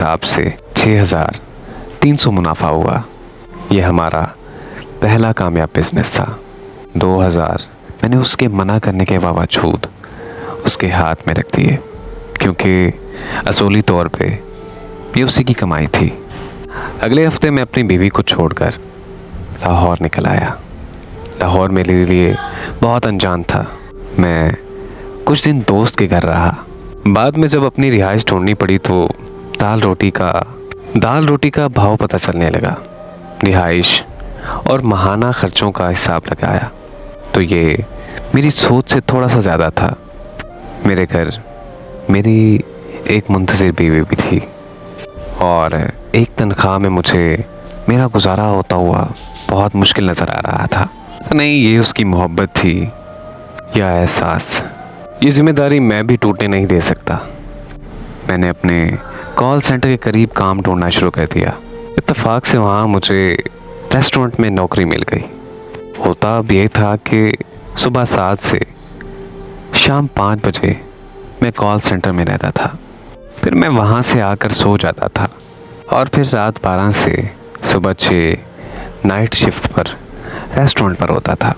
हिसाब से 6,300 मुनाफा हुआ। यह हमारा पहला कामयाब बिजनेस था। 2,000 मैंने उसके मना करने के बावजूद उसके हाथ में रख दिए, क्योंकि असली तौर पे ये उसी की कमाई थी। अगले हफ्ते मैं अपनी बीवी को छोड़कर लाहौर निकल आया। लाहौर मेरे लिए बहुत अनजान था। मैं कुछ दिन दोस्त के घर रहा। बाद में जब अपनी रिहाइश ढूंढनी पड़ी तो दाल रोटी का भाव पता चलने लगा। रिहाइश और माहाना खर्चों का हिसाब लगाया तो ये मेरी सोच से थोड़ा सा ज़्यादा था। मेरे घर मेरी एक मुंतज़िर बीवी भी थी और एक तनख्वाह में मुझे मेरा गुजारा होता हुआ बहुत मुश्किल नज़र आ रहा था। नहीं, ये उसकी मोहब्बत थी या एहसास, ये जिम्मेदारी मैं भी टूटने नहीं दे सकता। मैंने अपने कॉल सेंटर के करीब काम ढूंढना शुरू कर दिया। इत्तेफाक से वहाँ मुझे रेस्टोरेंट में नौकरी मिल गई। होता अब ये था कि सुबह 7 से शाम 5 बजे मैं कॉल सेंटर में रहता था। फिर मैं वहाँ से आकर सो जाता था और फिर रात 12 से सुबह 6 नाइट शिफ्ट पर रेस्टोरेंट पर होता था।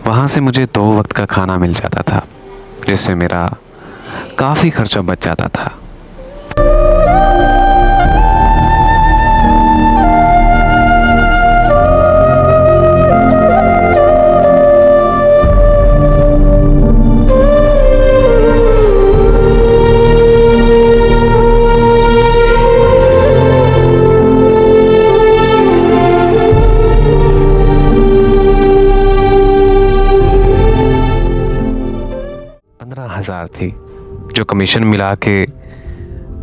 वहाँ से मुझे 2 वक्त का खाना मिल जाता था, जिससे मेरा काफ़ी खर्चा बच जाता था। हज़ार थी, जो कमीशन मिला के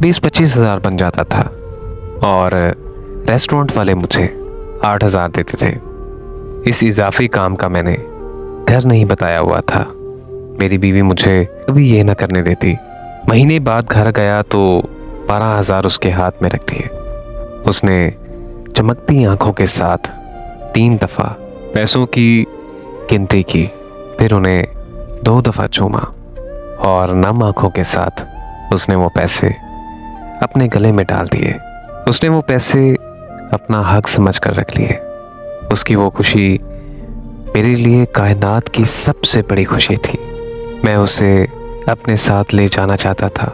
20-25 हज़ार बन जाता था और रेस्टोरेंट वाले मुझे 8,000 देते थे। इस इजाफी काम का मैंने घर नहीं बताया हुआ था। मेरी बीवी मुझे कभी ये ना करने देती। महीने बाद घर गया तो 12,000 उसके हाथ में रख दिए। उसने चमकती आंखों के साथ 3 दफ़ा पैसों की गिनती की, फिर उन्हें 2 दफ़ा चूमा और नम आंखों के साथ उसने वो पैसे अपने गले में डाल दिए। उसने वो पैसे अपना हक समझकर रख लिए। उसकी वो खुशी मेरे लिए कायनात की सबसे बड़ी खुशी थी। मैं उसे अपने साथ ले जाना चाहता था,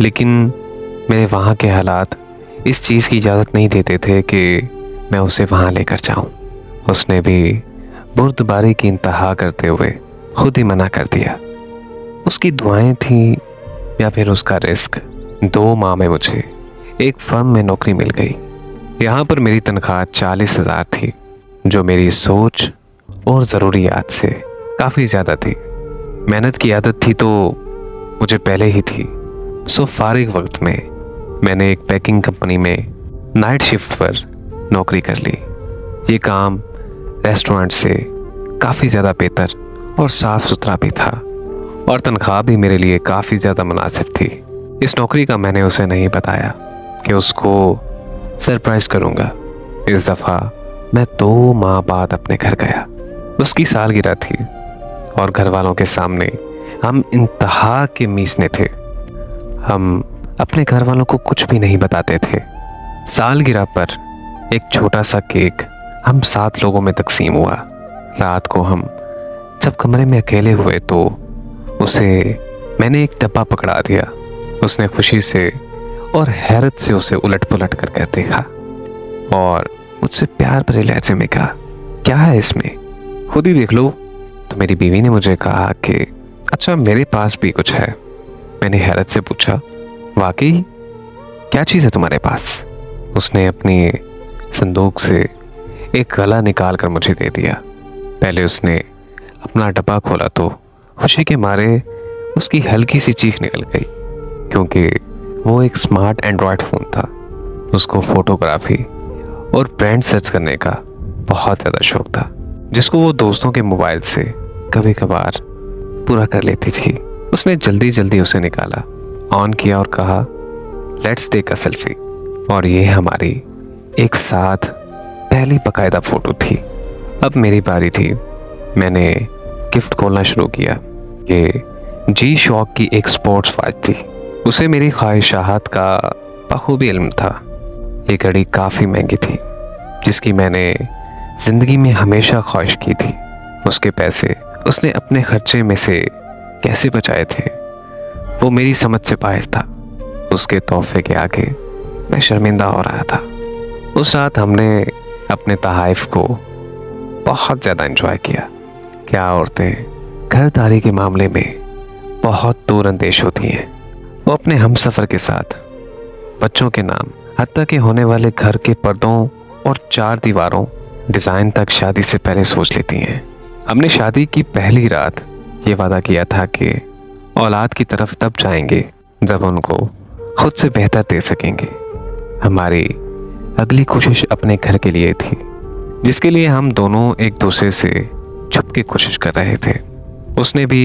लेकिन मेरे वहाँ के हालात इस चीज़ की इजाज़त नहीं देते थे कि मैं उसे वहाँ लेकर जाऊँ। उसने भी बुर्दबारी की इंतहा करते हुए खुद ही मना कर दिया। उसकी दुआएं थीं या फिर उसका रिस्क। 2 माह में मुझे एक फर्म में नौकरी मिल गई। यहाँ पर मेरी तनख्वाह 40,000 थी, जो मेरी सोच और ज़रूरियात से काफ़ी ज़्यादा थी। मेहनत की आदत थी तो मुझे पहले ही थी। सो फारिग वक्त में मैंने एक पैकिंग कंपनी में नाइट शिफ्ट पर नौकरी कर ली। ये काम रेस्टोरेंट से काफ़ी ज़्यादा बेहतर और साफ़ सुथरा भी था और तनख्वाह भी मेरे लिए काफ़ी ज़्यादा मुनासिब थी। इस नौकरी का मैंने उसे नहीं बताया कि उसको सरप्राइज़ करूँगा। इस दफ़ा मैं 2 माह बाद अपने घर गया। उसकी सालगिरह थी और घर वालों के सामने हम इंतहा के मीसने थे। हम अपने घर वालों को कुछ भी नहीं बताते थे। सालगिरह पर एक छोटा सा केक हम 7 लोगों में तकसीम हुआ। रात को हम जब कमरे में अकेले हुए तो उसे मैंने एक डब्बा पकड़ा दिया। उसने खुशी से और हैरत से उसे उलट पुलट कर देखा और मुझसे प्यार भरे लहजे में कहा, क्या है इसमें, खुद ही देख लो। तो मेरी बीवी ने मुझे कहा कि अच्छा, मेरे पास भी कुछ है। मैंने हैरत से पूछा, वाकई, क्या चीज़ है तुम्हारे पास? उसने अपनी संदूक से एक गला निकाल कर मुझे दे दिया। पहले उसने अपना डब्बा खोला तो खुशी के मारे उसकी हल्की सी चीख निकल गई, क्योंकि वो एक स्मार्ट एंड्रॉयड फ़ोन था। उसको फोटोग्राफी और ब्रांड सर्च करने का बहुत ज़्यादा शौक था, जिसको वो दोस्तों के मोबाइल से कभी कभार पूरा कर लेती थी। उसने जल्दी जल्दी उसे निकाला, ऑन किया और कहा, लेट्स टेक अ सेल्फी। और ये हमारी एक साथ पहली बाकायदा फ़ोटो थी। अब मेरी बारी थी। मैंने गिफ्ट खोलना शुरू किया। ये जी शॉक की एक स्पोर्ट्स वॉच थी। उसे मेरी ख्वाहिशात का बखूबी इल्म था। ये घड़ी काफ़ी महंगी थी, जिसकी मैंने ज़िंदगी में हमेशा ख्वाहिश की थी। उसके पैसे उसने अपने खर्चे में से कैसे बचाए थे, वो मेरी समझ से बाहर था। उसके तोहफे के आगे मैं शर्मिंदा हो रहा था। उस रात हमने अपने तहाइफ को बहुत ज़्यादा एंजॉय किया। क्या औरतें घरदारी के मामले में बहुत दूर अंदेश होती हैं। वो अपने हमसफ़र के साथ बच्चों के नाम, हत्ता के होने वाले घर के पर्दों और 4 दीवारों डिज़ाइन तक शादी से पहले सोच लेती हैं। हमने शादी की पहली रात ये वादा किया था कि औलाद की तरफ तब जाएंगे जब उनको खुद से बेहतर दे सकेंगे। हमारी अगली कोशिश अपने घर के लिए थी, जिसके लिए हम दोनों एक दूसरे से छुप के कोशिश कर रहे थे। उसने भी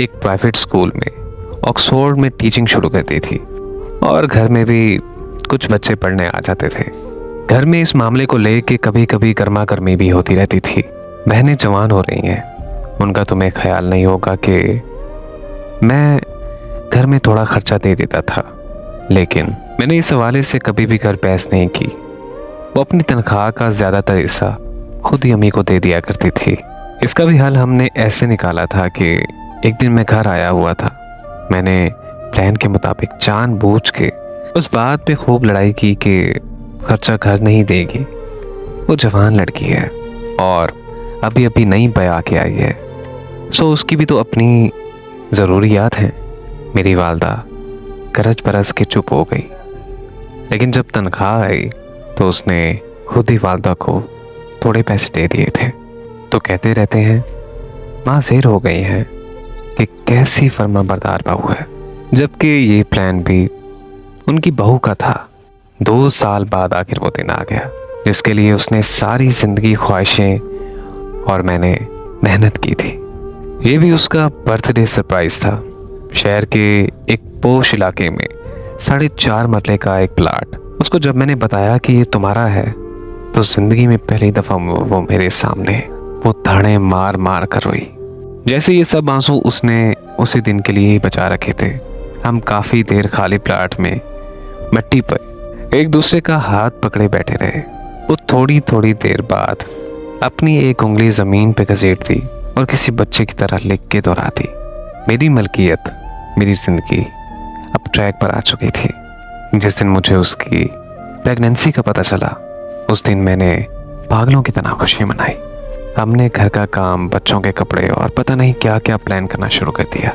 एक प्राइवेट स्कूल में ऑक्सफोर्ड में टीचिंग शुरू कर दी थी और घर में भी कुछ बच्चे पढ़ने आ जाते थे। घर में इस मामले को लेके कभी कभी गर्मा गर्मी भी होती रहती थी। बहनें जवान हो रही हैं, उनका तुम्हें ख्याल नहीं होगा कि मैं घर में थोड़ा खर्चा दे देता था, लेकिन मैंने इस हवाले से कभी भी घर बहस नहीं की। वो अपनी तनख्वाह का ज़्यादातर हिस्सा खुद ही अम्मी को दे दिया करती थी। इसका भी हल हमने ऐसे निकाला था कि एक दिन मैं घर आया हुआ था। मैंने प्लान के मुताबिक जानबूझ के उस बात पे खूब लड़ाई की कि खर्चा घर नहीं देगी। वो जवान लड़की है और अभी अभी नई ब्याह के आई है, सो उसकी भी तो अपनी ज़रूरियात हैं। मेरी वालदा गरज बरस के चुप हो गई, लेकिन जब तनख्वाह आई तो उसने खुद ही वालदा को थोड़े पैसे दे दिए थे। तो कहते रहते हैं माँ ज़ेर हो गई है कि कैसी फर्माबरदार बहू है, जबकि ये प्लान भी उनकी बहू का था। 2 साल बाद आखिर वो दिन आ गया जिसके लिए उसने सारी ज़िंदगी ख्वाहिशें और मैंने मेहनत की थी। ये भी उसका बर्थडे सरप्राइज था। शहर के एक पोश इलाके में 4.5 मरले का एक प्लाट। उसको जब मैंने बताया कि ये तुम्हारा है तो ज़िंदगी में पहली दफ़ा वो मेरे सामने वो ताने मार मार कर रोई, जैसे ये सब आंसू उसने उसी दिन के लिए ही बचा रखे थे। हम काफ़ी देर खाली प्लाट में मिट्टी पर एक दूसरे का हाथ पकड़े बैठे रहे। वो थोड़ी थोड़ी देर बाद अपनी एक उंगली ज़मीन पे घसीट दी और किसी बच्चे की तरह लिख के दोहराती। मेरी मलकियत, मेरी ज़िंदगी अब ट्रैक पर आ चुकी थी। जिस दिन मुझे उसकी प्रेगनेंसी का पता चला, उस दिन मैंने पागलों की तरह खुशी मनाई। हमने घर का काम, बच्चों के कपड़े और पता नहीं क्या क्या प्लान करना शुरू कर दिया।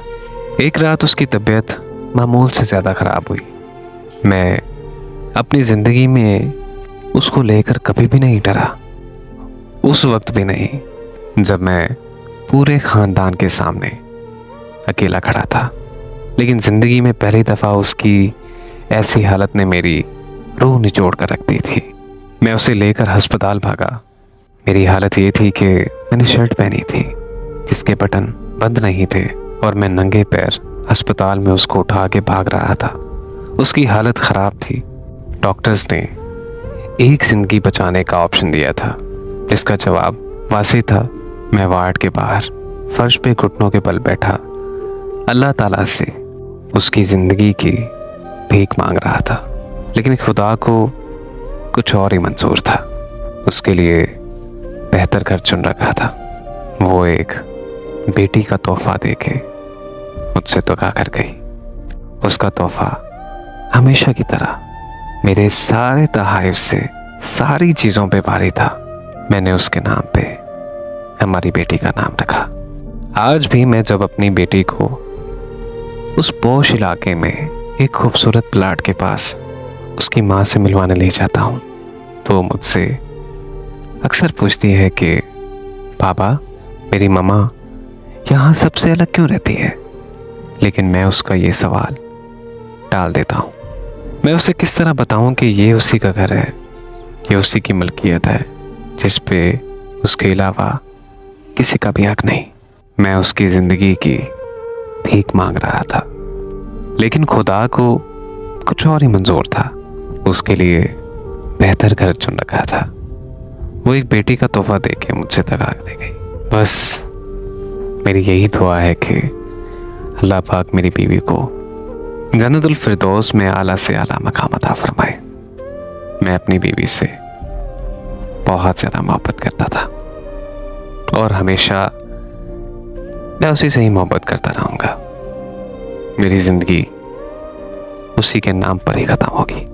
एक रात उसकी तबीयत मामूल से ज़्यादा ख़राब हुई। मैं अपनी ज़िंदगी में उसको लेकर कभी भी नहीं डरा, उस वक्त भी नहीं जब मैं पूरे ख़ानदान के सामने अकेला खड़ा था। लेकिन ज़िंदगी में पहली दफ़ा उसकी ऐसी हालत ने मेरी रूह निचोड़ कर रख दी थी। मैं उसे लेकर अस्पताल भागा। मेरी हालत ये थी कि मैंने शर्ट पहनी थी जिसके बटन बंद नहीं थे और मैं नंगे पैर अस्पताल में उसको उठा के भाग रहा था। उसकी हालत ख़राब थी। डॉक्टर्स ने एक ज़िंदगी बचाने का ऑप्शन दिया था, जिसका जवाब वासी था। मैं वार्ड के बाहर फर्श पे घुटनों के बल बैठा अल्लाह ताला से उसकी ज़िंदगी की भीख मांग रहा था। लेकिन खुदा को कुछ और ही मंजूर था। उसके लिए बेहतर घर चुन रखा था। वो एक बेटी का तोहफा देके मुझसे दुआ कर गई। उसका तोहफा हमेशा की तरह मेरे सारे तहाइफ से, सारी चीज़ों पे भारी था। मैंने उसके नाम पे हमारी बेटी का नाम रखा। आज भी मैं जब अपनी बेटी को उस पोश इलाके में एक खूबसूरत प्लाट के पास उसकी माँ से मिलवाने ले जाता हूँ, तो मुझसे अक्सर पूछती है कि पापा, मेरी मम्मा यहाँ सबसे अलग क्यों रहती है? लेकिन मैं उसका ये सवाल टाल देता हूँ। मैं उसे किस तरह बताऊँ कि ये उसी का घर है, ये उसी की मलकियत है, जिस पे उसके अलावा किसी का भी हक नहीं। मैं उसकी ज़िंदगी की भीख मांग रहा था, लेकिन खुदा को कुछ और ही मंजूर था। उसके लिए बेहतर घर चुन रखा था। वो एक बेटी का तोहफा देके मुझसे तलाक दे गई। बस मेरी यही दुआ है कि अल्लाह पाक मेरी बीवी को जन्नतुल फिरदौस में आला से आला मकाम अता फरमाए। मैं अपनी बीवी से बहुत ज़्यादा मोहब्बत करता था और हमेशा मैं उसी से ही मोहब्बत करता रहूँगा। मेरी ज़िंदगी उसी के नाम पर ही ख़त्म होगी।